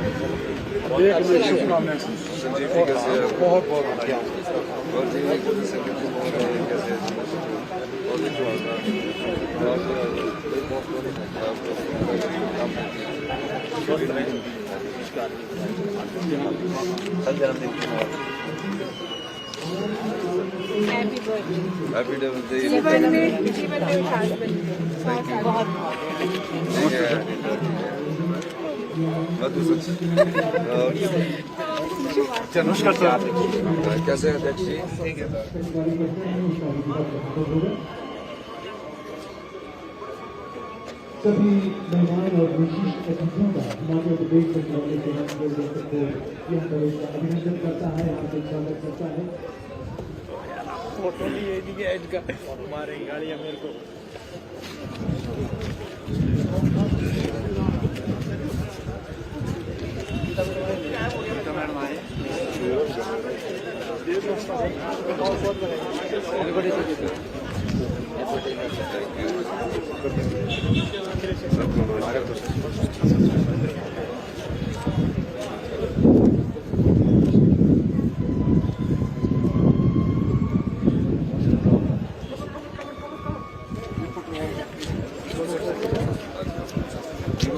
कैसे शुभकामनाएं संजीव कैसे बहुत बहुत और जीवन कैसे हैप्पी डे जीवन में विकास बने बहुत नमस्कार सर कैसे हैं अध्यक्ष जी सभी मेहमान और विशिष्ट अतिथियों का माननीय प्रदेश मंत्रालय के यहाँ पर उसका अभिनंदन करता है, हार्दिक स्वागत करता है। फोटो लिए इसका मारे गाड़ियाँ मेरे को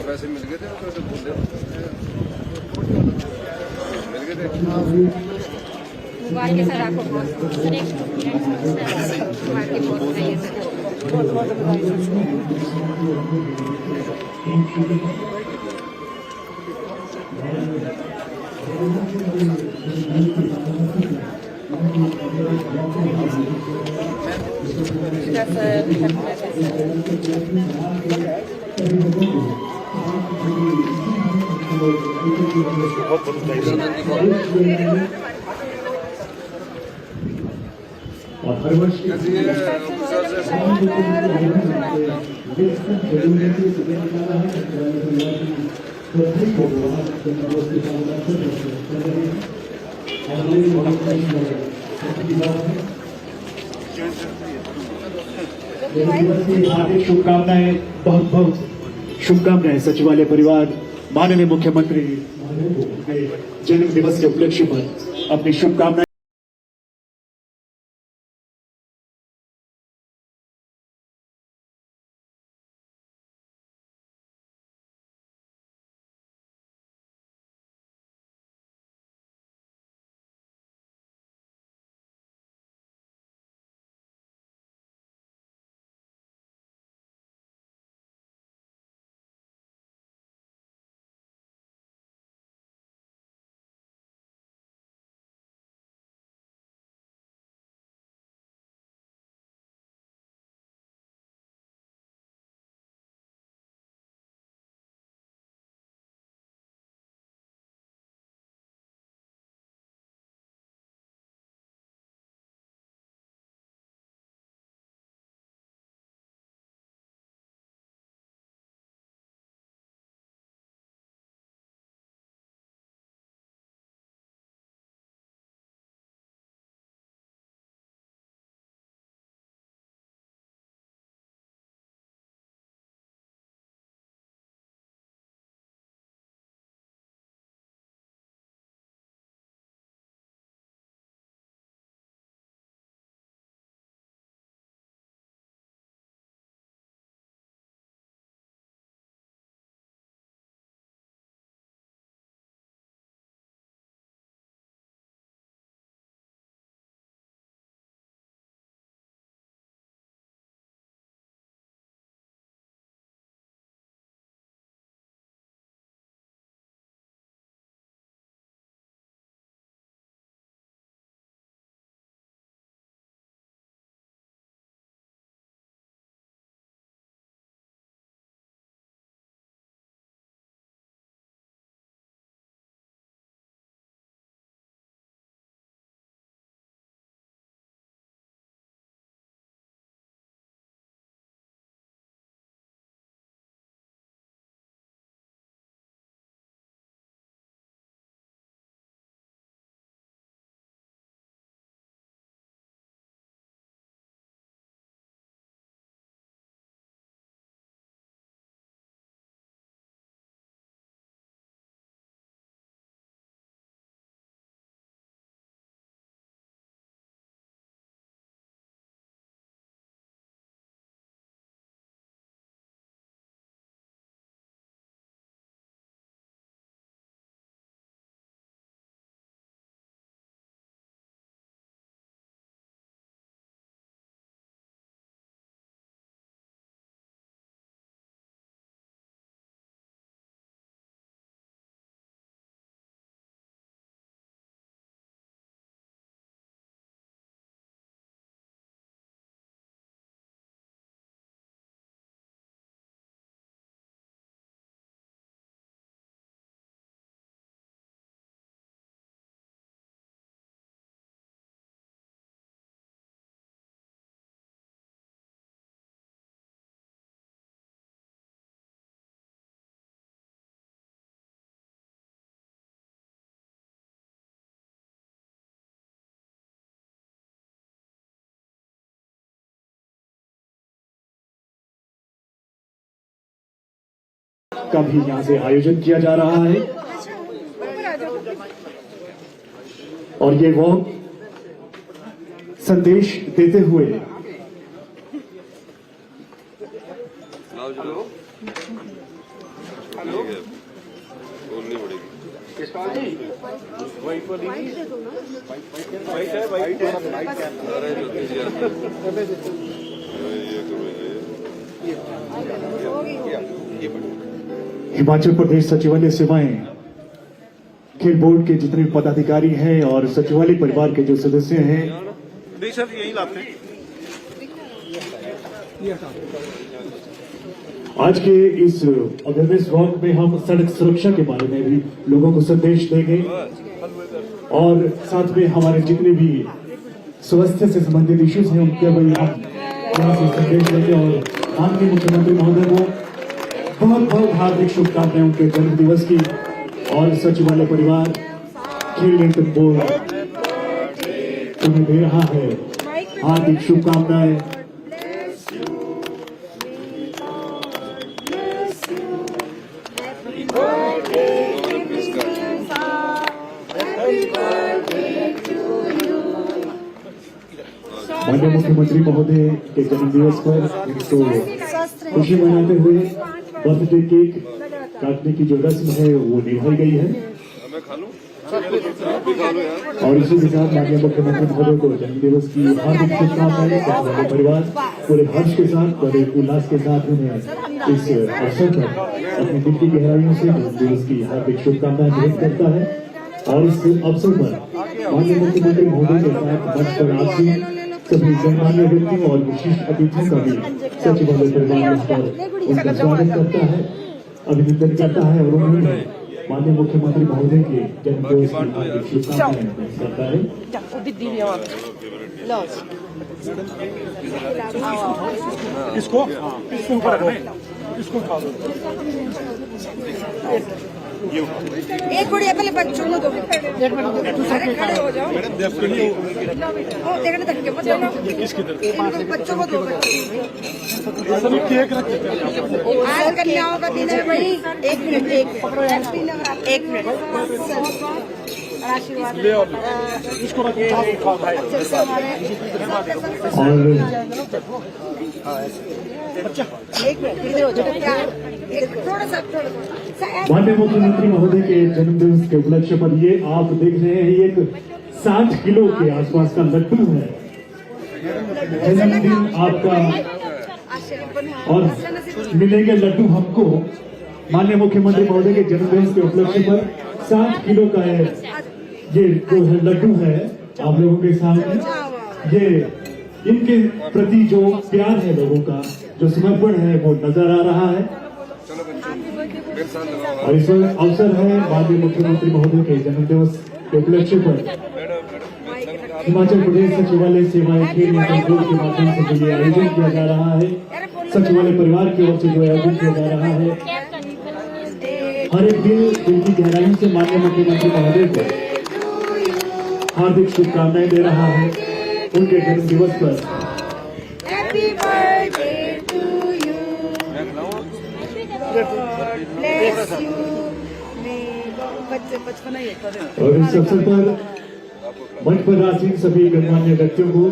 पैसे मिल गए थे तो बोल रहे मिल गए थे मोबाइल के साथ आपको बहुत और हर वर्ष की हार्दिक शुभकामनाएं, बहुत बहुत शुभकामनाएं सचिवालय परिवार माननीय मुख्यमंत्री जन्म दिवस के उपलक्ष्य पर अपनी शुभकामनाएं का भी यहाँ से आयोजन किया जा रहा है और ये वो संदेश देते हुए बोलनी पड़ेगी। हिमाचल प्रदेश सचिवालय सेवाएं खेल बोर्ड के जितने पदाधिकारी हैं और सचिवालय परिवार के जो सदस्य हैं, नहीं सर यही लाते हैं। आज के इस अवेयरनेस वॉक में हम सड़क सुरक्षा के बारे में भी लोगों को संदेश देंगे और साथ में हमारे जितने भी स्वास्थ्य से संबंधित इश्यूज हैं उनके भी हम यहाँ से संदेश देंगे और माननीय मुख्यमंत्री महोदय को बहुत बहुत हार्दिक शुभकामनाएं उनके जन्म दिवस की और सचिवालय परिवार खेल नियंत्रण बोर्ड उन्हें दे रहा है हार्दिक शुभकामनाएं। माननीय मुख्यमंत्री महोदय के जन्मदिवस पर उनको खुशी मनाते हुए बर्थडे केक काटने की जो रस्म है वो निभाई गई है और इसी के साथ माननीय मुख्यमंत्री महोदय को जन्मदिवस की हार्दिक शुभकामनाएं। सचिवालय परिवार पूरे हर्ष के साथ बड़े उल्लास के साथ उन्हें इस अवसर पर अपनी दिल की गहराइयों से जन्मदिवस की हार्दिक शुभकामनाएं व्यक्त करता है और इस अवसर पर माननीय मुख्यमंत्री महोदय के साथ मंच पर आसीन सभी गणमान्य व्यक्तियों और विशिष्ट अतिथियों का भी सचिवालय परिवार इस पर उनका स्वागत करता है, अभिनंदन करता है और उन्हें माननीय मुख्यमंत्री महोदय के जन्मदिवस की हार्दिक शुभकामनाएं व्यक्त करता है। इसको ऊपर रखना, इसको उठा दो। एक गुड़िया पहले बच्चों को दो, अरे खड़े हो जाओ। ओ देखने तक के मत जाओ, बच्चों को दो। आज कन्याओं का दिन है भाई। एक मिनट आशीर्वाद इसको माननीय मुख्यमंत्री महोदय के जन्मदिवस के उपलक्ष्य पर ये आप देख रहे हैं ये एक 60 किलो के आसपास का लड्डू है। जन्मदिन आपका और मिलेंगे लड्डू हमको। माननीय मुख्यमंत्री महोदय के जन्मदिवस के उपलक्ष्य पर 60 किलो का है ये जो है लड्डू है आप लोगों के सामने। ये इनके प्रति जो प्यार है लोगों का, जो समर्पण है वो नजर आ रहा है और इस अवसर है माननीय मुख्यमंत्री महोदय के जन्मदिवस के उपलक्ष्य पर हिमाचल प्रदेश सचिवालय सेवाएं खेल नियंत्रण बोर्ड के माध्यम से जो आयोजन किया जा रहा है, सचिवालय परिवार की ओर से जो आयोजन किया जा रहा है, हर एक दिल की गहराइयों से माननीय मुख्यमंत्री महोदय को हार्दिक शुभकामनाएं दे रहा है उनके जन्म दिवस पर। Happy birthday to you, bless you. बच्चे बचपन ही और इस अवसर पर मंच पर आसीन सभी गणमान्य व्यक्तियों को,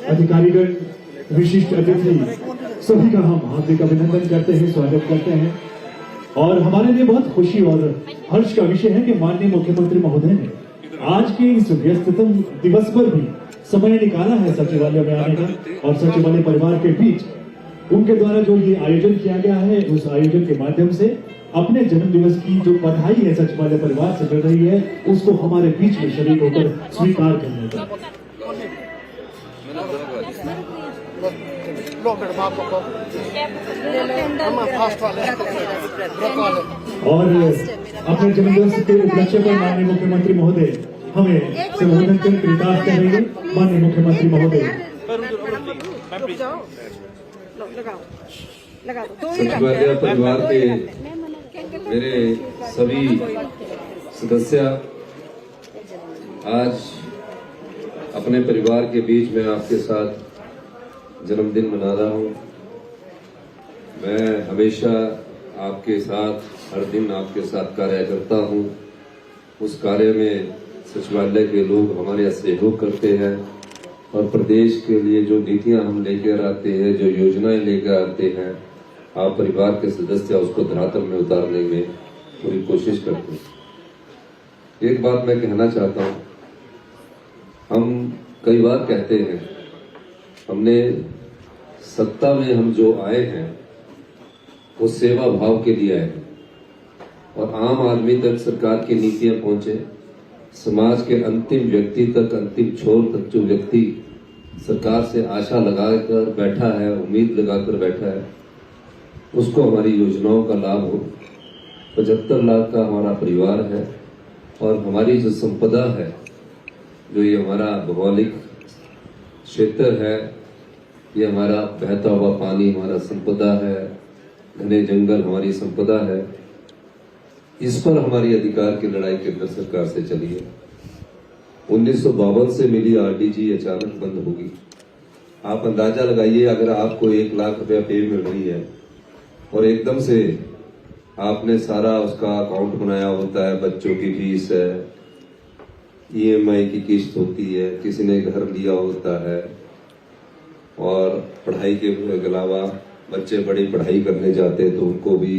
अधिकारीगण, विशिष्ट अतिथि सभी का हम हार्दिक अभिनंदन करते हैं, स्वागत करते हैं और हमारे लिए बहुत खुशी और हर्ष का विषय है कि माननीय मुख्यमंत्री महोदय ने आज के इस व्यस्ततम दिवस पर भी समय निकाला है सचिवालय में आने का और सचिवालय परिवार के बीच उनके द्वारा जो ये आयोजन किया गया है उस आयोजन के माध्यम से अपने जन्म दिवस की जो बधाई है सचिवालय परिवार से मिल रही है उसको हमारे बीच में शरीक होकर स्वीकार करने का। और अपने जन्मदिवस के उपलक्ष्य पर माननीय मुख्यमंत्री महोदय हमें संबोधन कर कृतार्थ करेंगे। माननीय मुख्यमंत्री महोदय। सचिवालय परिवार के मेरे सभी सदस्य आज अपने परिवार के बीच में आपके साथ जन्मदिन मना रहा हूँ। मैं हमेशा आपके साथ हर दिन आपके साथ कार्य करता हूँ। उस कार्य में सचिवालय के लोग हमारे यहाँ सहयोग करते हैं और प्रदेश के लिए जो नीतियां हम लेकर आते हैं, जो योजनाएं लेकर आते हैं, आप परिवार के सदस्य उसको धरातल में उतारने में पूरी कोशिश करते हैं। एक बात मैं कहना चाहता हूँ, हम कई बार कहते हैं हमने सत्ता में हम जो आए हैं वो सेवा भाव के लिए आए हैं और आम आदमी तक सरकार की नीतियां पहुंचे, समाज के अंतिम व्यक्ति तक, अंतिम छोर तक जो व्यक्ति सरकार से आशा लगाकर बैठा है, उम्मीद लगाकर बैठा है, उसको हमारी योजनाओं का लाभ हो। 75 लाख का हमारा परिवार है और हमारी जो संपदा है, जो ये हमारा भौगोलिक क्षेत्र है, ये हमारा बहता हुआ पानी हमारा संपदा है, घने जंगल हमारी संपदा है, इस पर हमारी अधिकार की लड़ाई केंद्र सरकार से चली है। 1952 से मिली आरडीजी अचानक बंद होगी। आप अंदाजा लगाइए, अगर आपको 1 लाख रुपया पे मिल रही है और एकदम से आपने सारा उसका अकाउंट बनाया होता है, बच्चों की फीस है, ईएमआई की किस्त होती है, किसी ने घर लिया होता है और पढ़ाई के अलावा बच्चे बड़ी पढ़ाई करने जाते हैं तो उनको भी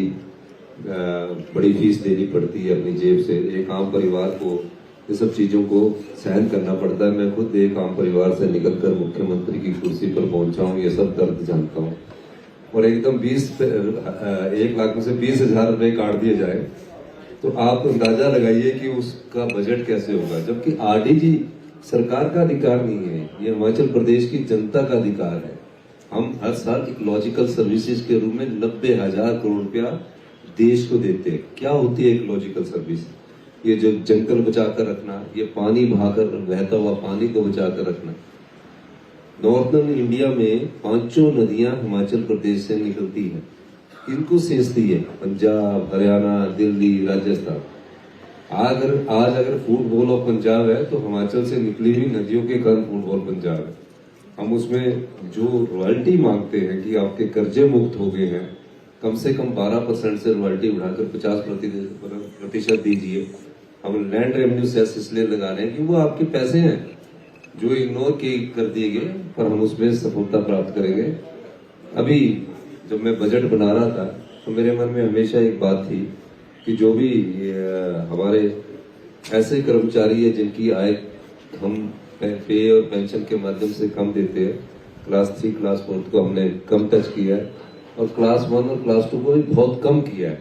बड़ी फीस देनी पड़ती है अपनी जेब से। एक आम परिवार को ये सब चीजों को सहन करना पड़ता है। मैं खुद एक आम परिवार से निकलकर मुख्यमंत्री की कुर्सी पर पहुंचा हूँ, ये सब दर्द जानता हूँ। और एकदम 1 लाख में से 20,000 रुपए काट दिए जाए तो आप अंदाजा लगाइए कि उसका बजट कैसे होगा। जबकि आरडीजी सरकार का अधिकार नहीं है, ये हिमाचल प्रदेश की जनता का अधिकार है। हम हर साल इकोलॉजिकल सर्विसेज के रूप में 90,000 करोड़ रुपया देश को देते हैं। क्या होती है इकोलॉजिकल सर्विस? ये जो जंगल बचाकर रखना, ये पानी बहाकर बहता हुआ पानी को बचाकर रखना। नॉर्थर्न इंडिया में 5 नदियां हिमाचल प्रदेश से निकलती हैं। इनको सींचती है पंजाब, हरियाणा, दिल्ली, राजस्थान। आज अगर फुटबॉल ऑफ पंजाब है तो हिमाचल से निकली हुई नदियों के कारण फुटबॉल पंजाब है। हम उसमें जो रॉयल्टी मांगते हैं कि आपके कर्जे मुक्त हो गए हैं, कम से कम 12% से रॉयल्टी बढ़ाकर 50% दीजिए। हम लैंड रेवेन्यू सेस इसलिए लगा रहे हैं कि वो आपके पैसे हैं जो इग्नोर कर दिए गए, पर हम उसमें सफलता प्राप्त करेंगे। अभी जब मैं बजट बना रहा था तो मेरे मन में हमेशा एक बात थी कि जो भी हमारे ऐसे कर्मचारी है जिनकी आय हम पे और पेंशन के माध्यम से कम देते हैं, क्लास 3, क्लास 4 को हमने कम टच किया है और क्लास 1 और क्लास 2 को भी बहुत कम किया है।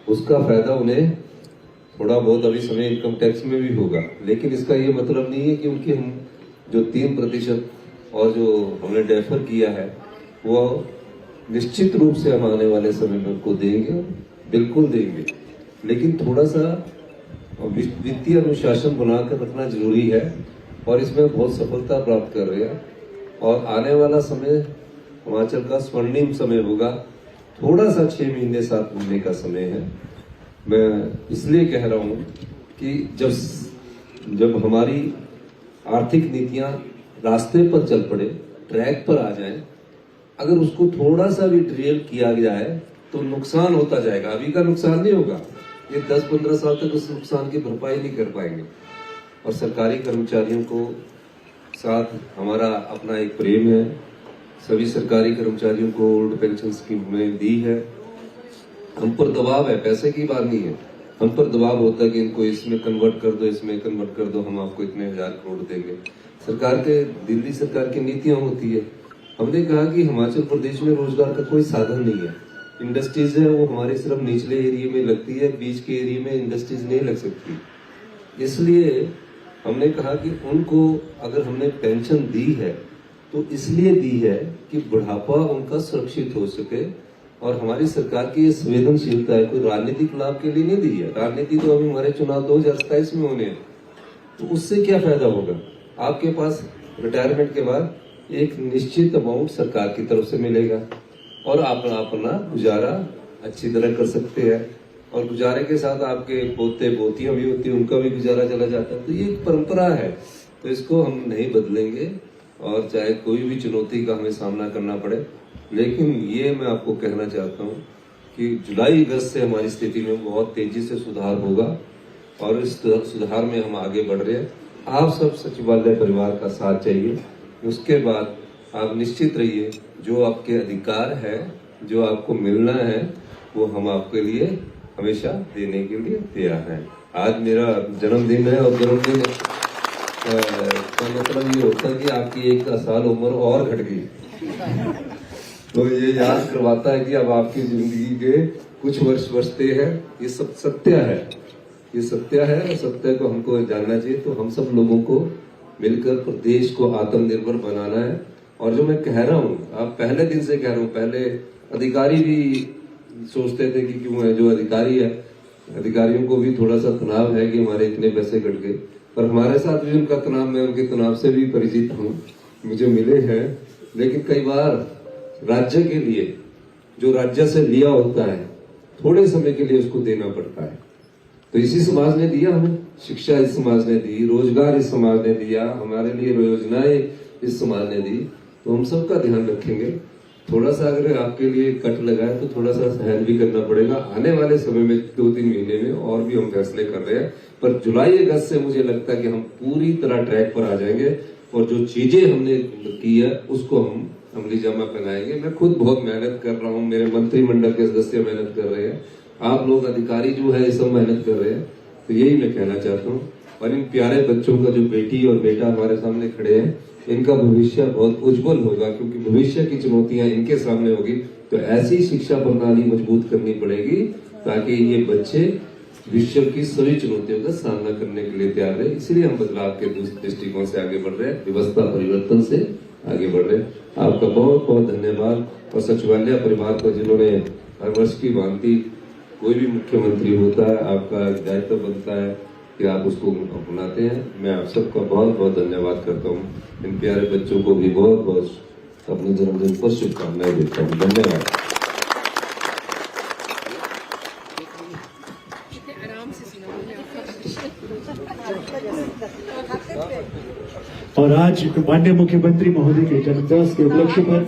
उसका फायदा उन्हें थोड़ा बहुत अभी समय इनकम टैक्स में भी होगा, लेकिन इसका ये मतलब नहीं है कि उनकी हम जो 3% और जो हमने डेफर किया है वो निश्चित रूप से हम आने वाले समय में उनको देंगे, बिल्कुल देंगे। लेकिन थोड़ा सा वित्तीय अनुशासन बनाकर रखना जरूरी है और इसमें बहुत सफलता प्राप्त कर रहे हैं और आने वाला समय हिमाचल का स्वर्णिम समय होगा। थोड़ा सा 6 महीने 7 महीने का समय है। मैं इसलिए कह रहा हूं कि जब हमारी आर्थिक नीतियां रास्ते पर चल पड़े, ट्रैक पर आ जाए, अगर उसको थोड़ा सा भी ट्रेल किया जाए तो नुकसान होता जाएगा। अभी का नुकसान नहीं होगा, ये 10-15 साल तक उस नुकसान की भरपाई नहीं कर पाएंगे। और सरकारी कर्मचारियों को साथ हमारा अपना एक प्रेम है। सभी सरकारी कर्मचारियों को ओल्ड पेंशन स्कीम में दी है। हम पर दबाव है, पैसे की बात नहीं है, हम पर दबाव होता है कि इनको इसमें कन्वर्ट कर दो, इसमें कन्वर्ट कर दो, हम आपको इतने 1000 करोड़ देंगे। सरकार के दिल्ली सरकार की नीतियां होती है। हमने कहा कि हिमाचल प्रदेश में रोजगार का कोई साधन नहीं है। इंडस्ट्रीज है वो हमारे सिर्फ निचले एरिया में लगती है, बीच के एरिया में इंडस्ट्रीज नहीं लग सकती। इसलिए हमने कहा कि उनको अगर हमने पेंशन दी है तो इसलिए दी है कि बुढ़ापा उनका सुरक्षित हो सके। और हमारी सरकार की ये संवेदनशीलता है, कोई राजनीतिक लाभ के लिए नहीं दी है। राजनीति तो अभी हमारे चुनाव 2027 में होने हैं, तो उससे क्या फायदा होगा? आपके पास रिटायरमेंट के बाद एक निश्चित अमाउंट सरकार की तरफ से मिलेगा और आप अपना गुजारा अच्छी तरह कर सकते हैं। और गुजारे के साथ आपके पोते पोतियां भी होती है, उनका भी गुजारा चला जाता है। तो ये एक परंपरा है, तो इसको हम नहीं बदलेंगे और चाहे कोई भी चुनौती का हमें सामना करना पड़े। लेकिन ये मैं आपको कहना चाहता हूँ कि जुलाई अगस्त से हमारी स्थिति में बहुत तेजी से सुधार होगा और इस सुधार में हम आगे बढ़ रहे हैं। आप सब सचिवालय परिवार का साथ चाहिए। उसके बाद आप निश्चित रहिए, जो आपके अधिकार है, जो आपको मिलना है, वो हम आपके लिए हमेशा देने के लिए तैयार हैं। आज मेरा जन्मदिन है और जन्मदिन का मतलब ये होता है कि आपकी 1 साल उम्र और घट गई। तो ये याद करवाता है कि अब आपकी जिंदगी के कुछ वर्ष बचते हैं। ये सब सत्य है, ये सत्य है और सत्य को हमको जानना चाहिए। तो हम सब लोगों को मिलकर प्रदेश को आत्मनिर्भर बनाना है। और जो मैं कह रहा हूँ, आप पहले दिन से कह रहा हूँ, पहले अधिकारी भी सोचते थे कि क्यों है, जो अधिकारी है, अधिकारियों को भी थोड़ा सा तनाव है कि हमारे इतने पैसे कट गए, पर हमारे साथ भी उनका तनाव, मैं उनके तनाव से भी परिचित हूँ, मुझे मिले हैं। लेकिन कई बार राज्य के लिए जो राज्य से लिया होता है, थोड़े समय के लिए उसको देना पड़ता है। तो इसी समाज ने दिया हमें, शिक्षा इस समाज ने दी, रोजगार इस समाज ने दिया, हमारे लिए योजनाएं इस समाज ने दी। तो हम सबका ध्यान रखेंगे। थोड़ा सा अगर आपके लिए कट लगा है तो थोड़ा सा सहन भी करना पड़ेगा। आने वाले समय में 2-3 महीने में और भी हम फैसले कर रहे हैं, पर जुलाई अगस्त से मुझे लगता है कि हम पूरी तरह ट्रैक पर आ जाएंगे और जो चीजें हमने की है उसको हम अमली जामा पहनाएंगे। मैं खुद बहुत मेहनत कर रहा हूँ, मेरे मंत्रिमंडल के सदस्य मेहनत कर रहे हैं, आप लोग अधिकारी जो है सब मेहनत कर रहे हैं। तो यही मैं कहना चाहता हूँ। और इन प्यारे बच्चों का, जो बेटी और बेटा हमारे सामने खड़े हैं, इनका भविष्य बहुत उज्जवल होगा, क्योंकि भविष्य की चुनौतियां इनके सामने होगी। तो ऐसी शिक्षा प्रणाली मजबूत करनी पड़ेगी ताकि ये बच्चे विश्व की सभी चुनौतियों का सामना करने के लिए तैयार रहे। इसलिए हम बदलाव के दृष्टिकोण से आगे बढ़ रहे हैं, व्यवस्था परिवर्तन से आगे बढ़ रहे हैं। आपका बहुत बहुत धन्यवाद। और सचिवालय परिवार को, जिन्होंने हर वर्ष की भांति, कोई भी मुख्यमंत्री होता है, आपका दायित्व बनता है कि आप उसको अपनाते हैं। मैं आप सबका बहुत बहुत धन्यवाद करता हूँ। इन प्यारे बच्चों को भी बहुत बहुत अपने जन्मदिन पर शुभकामनाएं देता हूँ। धन्यवाद। और आज माननीय मुख्यमंत्री महोदय के जन्मदिवस के उपलक्ष्य पर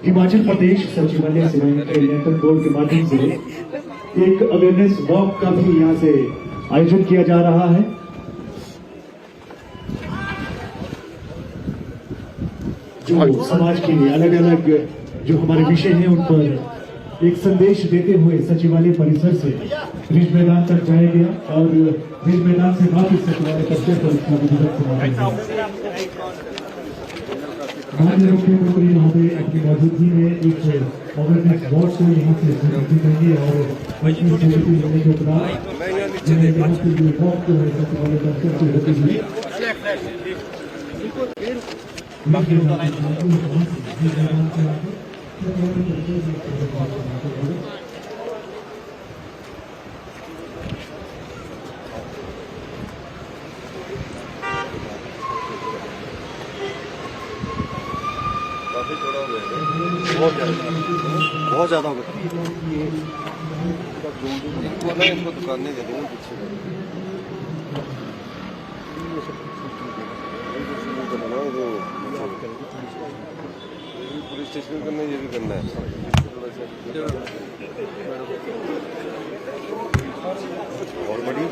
हिमाचल प्रदेश सचिवालय सेवाएं के नियंत्रण बोर्ड के माध्यम से एक अवेयरनेस वॉक का भी यहाँ से आयोजन किया जा रहा है। जो समाज के लिए अलग अलग जो हमारे विषय हैं उन पर एक संदेश देते हुए सचिवालय परिसर से रिज मैदान तक जाया गया और रिज मैदान से वापस सचिवालय परिसर पर माननीय मुख्यमंत्री महोदय अपनी मौजूदगी में एक अवेयरनेस वॉक को यहाँ से संबोधित करेंगे और होने के उपरांत यहाँ से जो वॉक जो है सचिवालय परिसर से होती हुई बहुत ज्यादा हो गया। इसको दुकानें दे दूंगा पीछे पुलिस स्टेशन करना, ये भी करना है। और बड़ी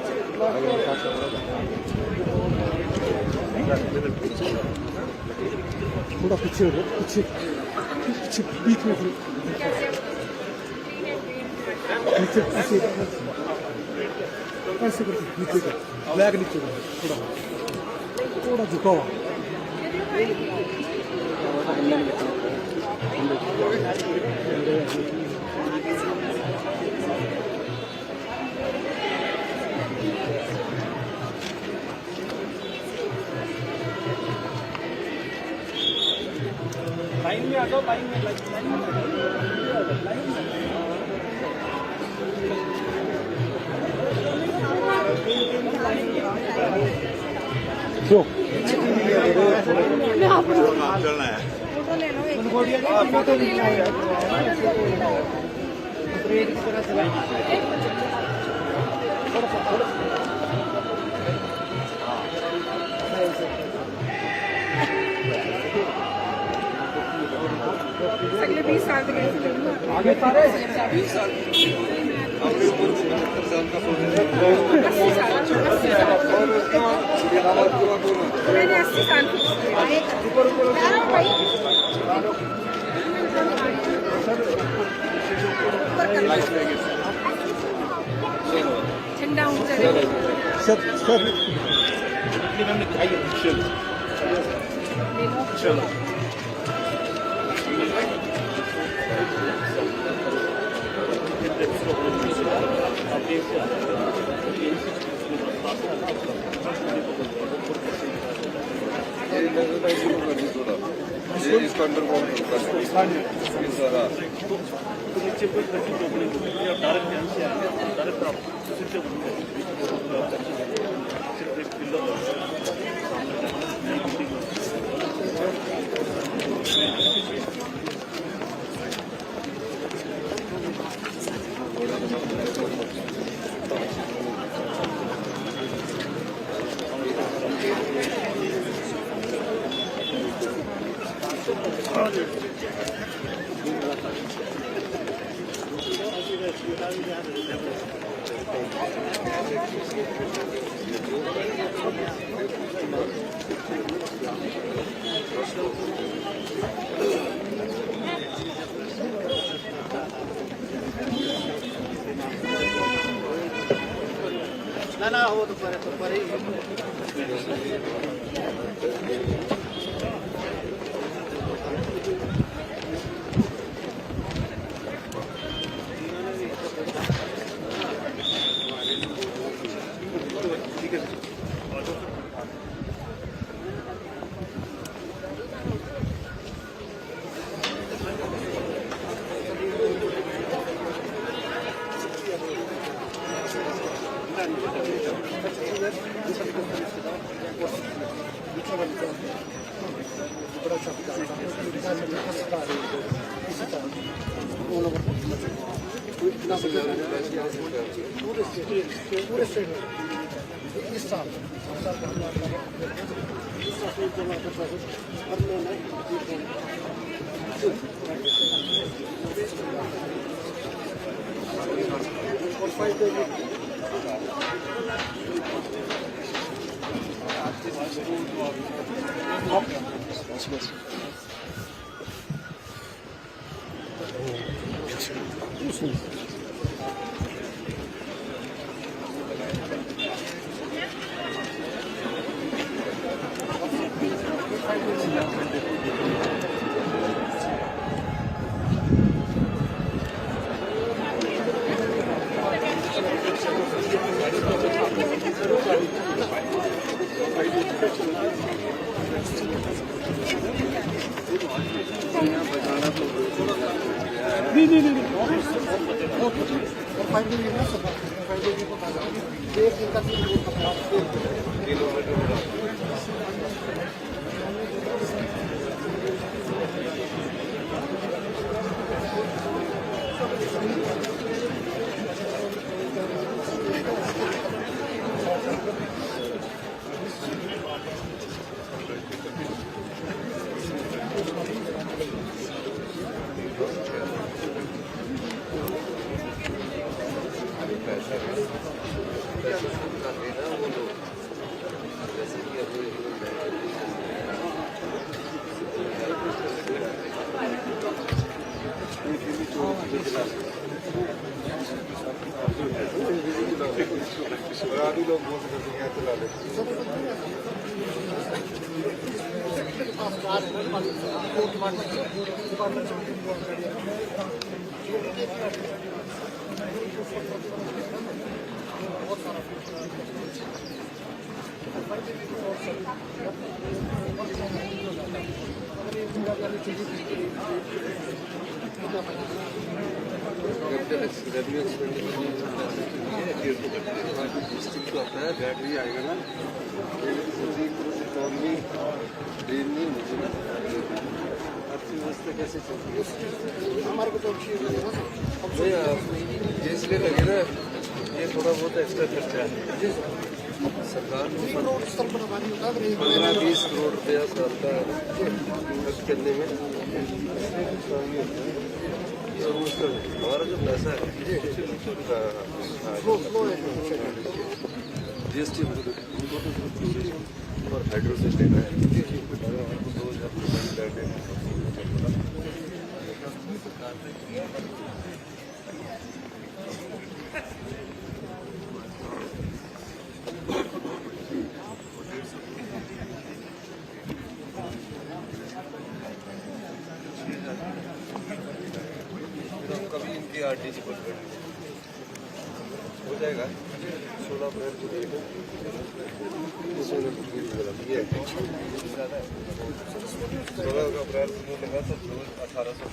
थोड़ा पीछे पीछे पीछे बीच में नीचे पीछे ऐसे करके नीचे का ब्लैक नीचे का थोड़ा झुका हुआ। लाइन में आ जाओ, लाइन में चलना है। अगले 20 साल तक ऐसे करूँगा। आगे सारे 20 साल अपनी उम्र को 75 साल का 80 साल मैंने 80 साल की ठंडा ऊंचा सर सर चलो इसको अंडर पूरे स्टेट में 20 साल बैटरी आएगा ना अर्थव्यवस्था कैसे चलती है हमारे को तो इसलिए लगे ना ये थोड़ा बहुत एक्स्ट्रा खर्चा है सरकार 15-20 करोड़ रुपया सरकार खर्च करने में हमारा जो पैसा है GST और हाइड्रो से लेना है 2000 कभी इनकी RTC पर हो जाएगा 16 अप्रैल को देगा 16 अप्रैल को लगा तो 1800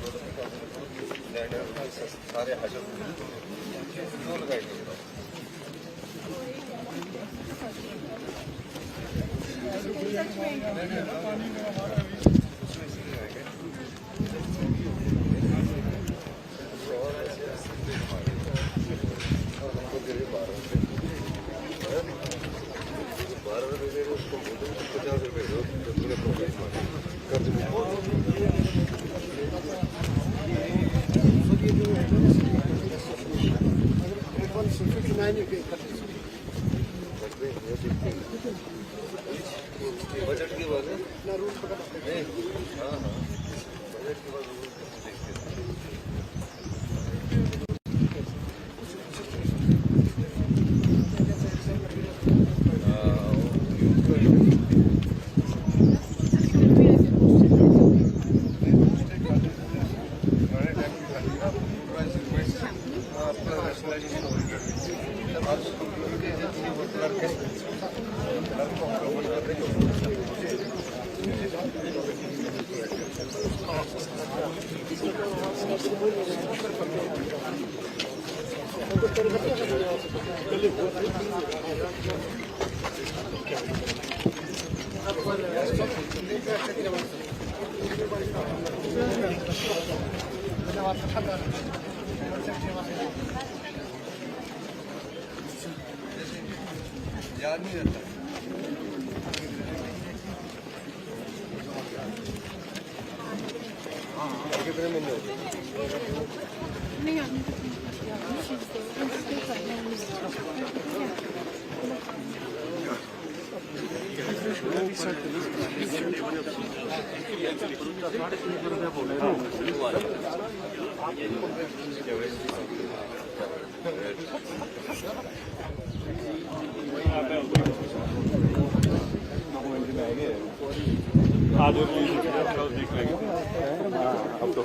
सारे हजर क्यों लगाएंगे बजट की बात है हाँ हाँ बजट की बात याद नहीं रहता कितने महीने हो गए आज देख लेंगे अब तो